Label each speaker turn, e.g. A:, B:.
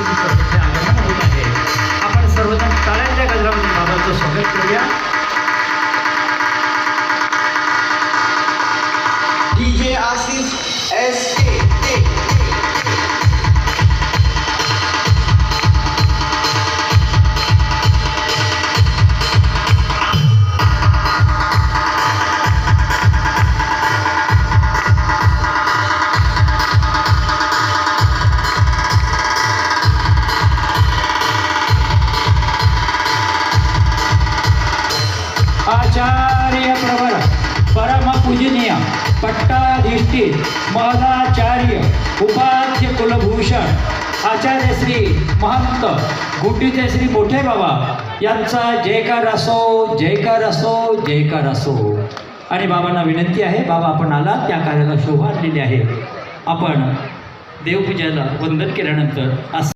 A: पद्धतीने प्रत्यक्ष आगमन होत आहे. आपण सर्वजण टाळ्यांच्या गजरामध्ये बाबांचं स्वागत करूया.
B: DJ आशिष SK
A: आचार्य प्रवर परम पूजनीय पट्टाधिष्ठित महदाचार्य उपाध्य कुलभूषण आचार्य श्री महंत गुड्डीचे श्री मोठे बाबा यांचा जयकार असो, जयकार असो, जयकार असो. आणि बाबांना विनंती आहे, बाबा आपण आला त्या कार्याला शोभा आणलेली आहे. आपण देवपूजेला वंदन केल्यानंतर